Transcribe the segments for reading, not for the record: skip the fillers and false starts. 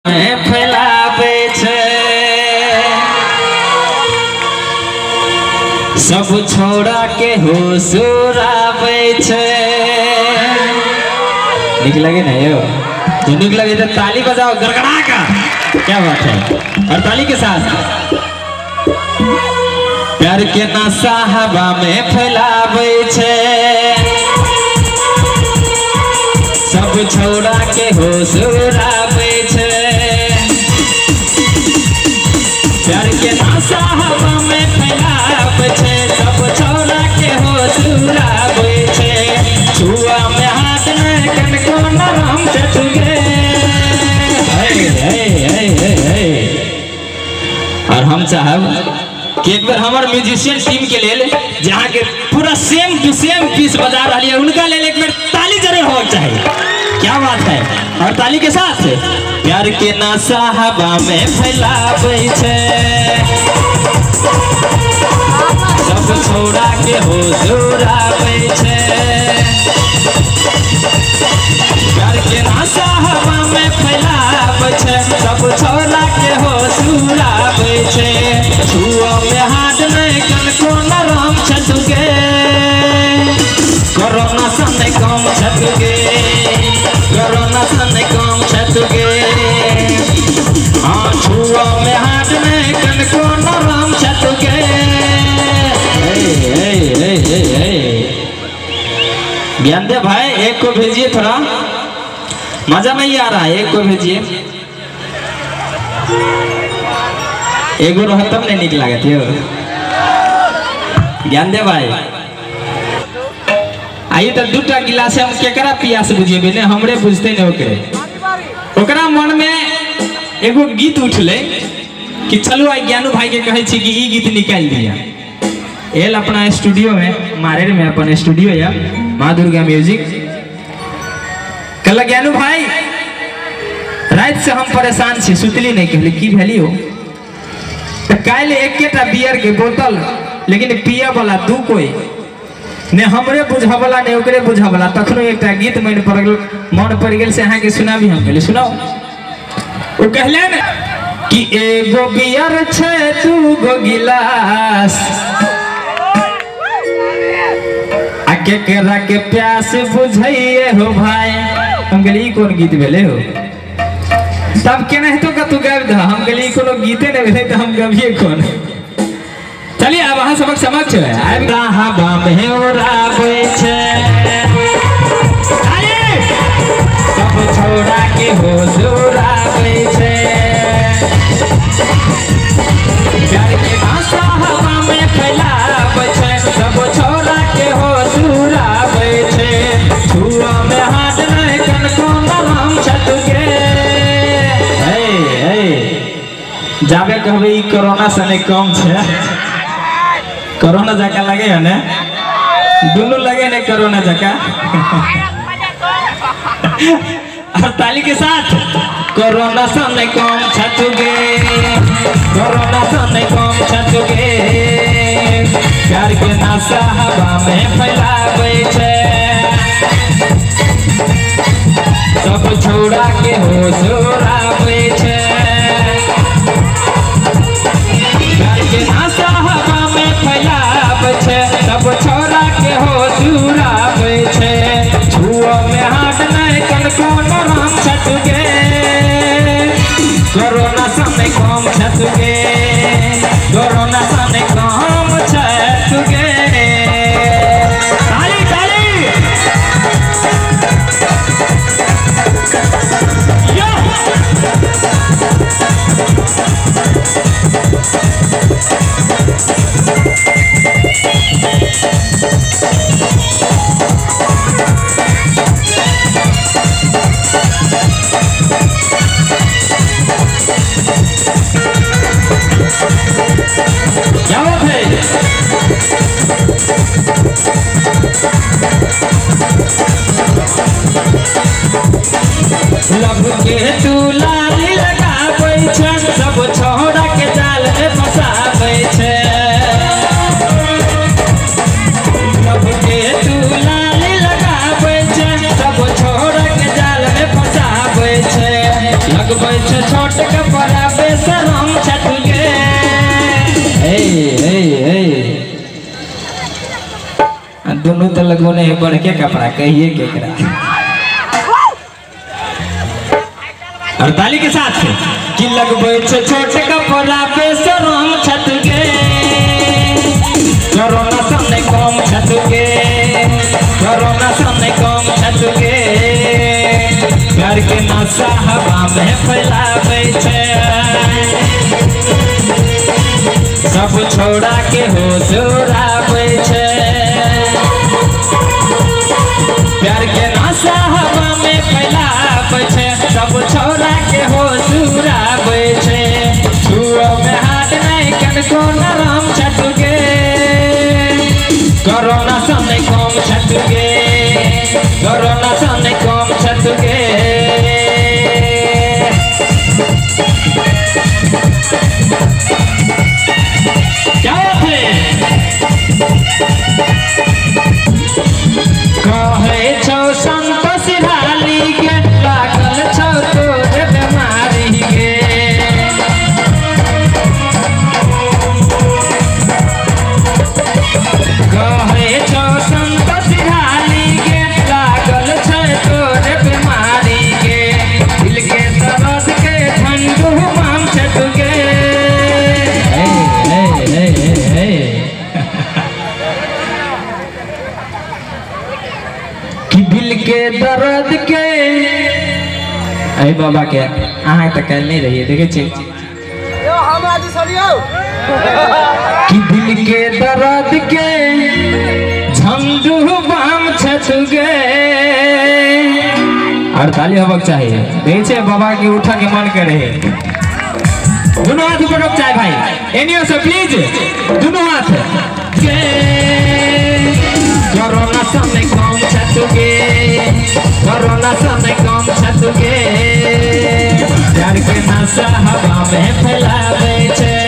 फैलावे छे सब छोड़ा के हो सुरावे छे। निक लगे ना यो? जो निक लगे तो ताली बजाओ गड़गड़ा का। क्या बात है? और ताली के साथ प्यार के नशा हवा में फैलावे छे सब छोड़ा के हो सुरावे छे। प्यार के नशा हवा में फैलावे छे सब छोड़ा के हो सुरावे छे। छुआ में हाथ में कनको नरम से छुगे। और हम चाहब कि एक बार हमारे म्यूजिशियन टीम के लिए जहाँ के पूरा सेम टू सेम पीस बजा रही है उनका ले एक बार ताली जरूर होना चाहिए। क्या बात है? और ताली के साथ प्यार के नशा हवा में फैलावे छे सब छोड़ा के हो सुरावे छे। प्यार के नशा हवा में फैलावे छे सब छोड़ा के हो सुरावे छे। छुआ में हाथ में कनको नरम छतुगे कोरोना सने कम छतुगे कोरोना सने कम छतुगे। हाँ छुआ में हाथ में कनको नरम छतुगे। ज्ञान दे भाई एक को भेजिए थोड़ा मजा नहीं आ रहा है। एक को भेजिए एगो रहतम नहीं निक लागत हो। ज्ञान दे भाई आइए तो दूटा गिलास हम केकरा पियास बुझेबे ने हमरे बुझते ने ओकरा मन में एगो गीत उठले कि चलो आई ज्ञानू भाई के कहे छी कि ई गीत निकाल दिया। एल अपना स्टूडियो में मारेर में अपन स्टूडियो या माँ दुर्गा म्यूजिक कल ज्ञानू भाई रात से हम परेशान छी सुतली नहीं कहली की भेली हो तो काल एकेटा बियर के बोतल लेकिन पिया वाला दू कोई ने हमरे बुझावला ने ओकरे बुझावला तखनो एकटा गीत मन पड़ गेल से अहाँ के सुना भी हम कहली सुनाओ। वो कहले ने कि एगो बियर छे दू गो गिलास आ केकरा के प्यास बुझाइए हो भाई। हम कहली कौन गीत भेले हो तब केना हेतो का तू गाबि द हम कहली कोनो गीते ने भेले त हम गाबिए कौन। चलिए अब अहाँ सबक समक्ष आबि हवा में उड़ावे छे सब छोड़ा के हो सुरावे छे। प्यार के नशा हवा में फैलावे छे सब छोड़ा के हो सुरावे छे। छुआ में हाथ में कनको नरम छतुगे। जाबे कहबे ई कोरोना सने कम छे कोरोना जका लगे है ने दोनों लगे ने कोरोना जका। और ताली के साथ कोरोना सने कम छतुगे कोरोना सने कम छतुगे। प्यार के नशा हवा में फैलावे छे सब छोड़ा के हो सुरावे छे। प्यार के नशा हवा में फैलावे छे सब छोड़ा के हो सुरावे छे। छुआ में हाथ नहीं कनको नरम छतुगे कोरोना सने कम छतुगे कोरोना सने कम छतुगे। ताली ताली छोट कपड़ा बेशरम छटके दोनों तो लगोने बढ़ के कपड़ा कहिए केकरा और ताली के साथ कि लगबे छोट कपड़ा बेशरम छटके कोरोना सामने कम छटके कोरोना सामने कम छटके प्यार के नशा हवा में फैलावे छे सब छोड़ा के हो जोरावे छे प्यार के नशा हवा में फैलावे छे सब छोड़ा के हो जोरावे छे छुओ में हाथ नहीं कनको नरम छटके कोरोना सामने कम छटके कोरोना सामने कम छटके क्या थे कहे छो संतोष हाली के लागल छो तोरे बीमारी के कहे छो संतोष हाली के लागल छो तोरे बीमारी के दिल के दर्द के ठंडू माम छटके कि दिल के दर्द के अरे बाबा के अहाँ तो कल नहीं रहिए देखे छे कि दिल के दर्द के झंडू बाम छटके और ताली होबक चाहिए देखे छे बाबा के उठा के मन करे दोनों हाथ ऊपर रख चाहिए भाई एनियो से प्लीज दोनों हाथ कोरोना सामने कम छटके कोरोना सामने कम छटके प्यार के नशा हवा में फैलावे छे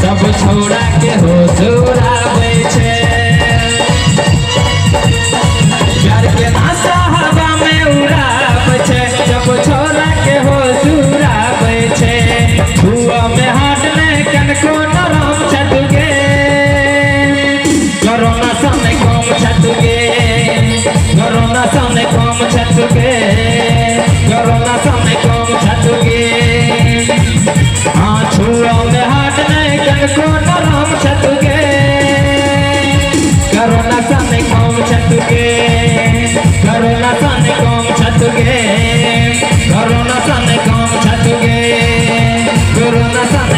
सब छोड़ा के हो जोरावे छे प्यार के नशा हवा में उड़ावे छे सब छोड़ा के हो जोरावे छे छुआ में हाथ में कनको नरम छटके कोरोना सामने कम छटके कोरोना सामने कम छटके कोरोना सामने कम छटके हाँ छुआ में हाथ नहीं कनको नरम छटके कोरोना सामने कम छटके कोरोना सामने कम छटके कोरोना सामने कम छटके कोरोना सामने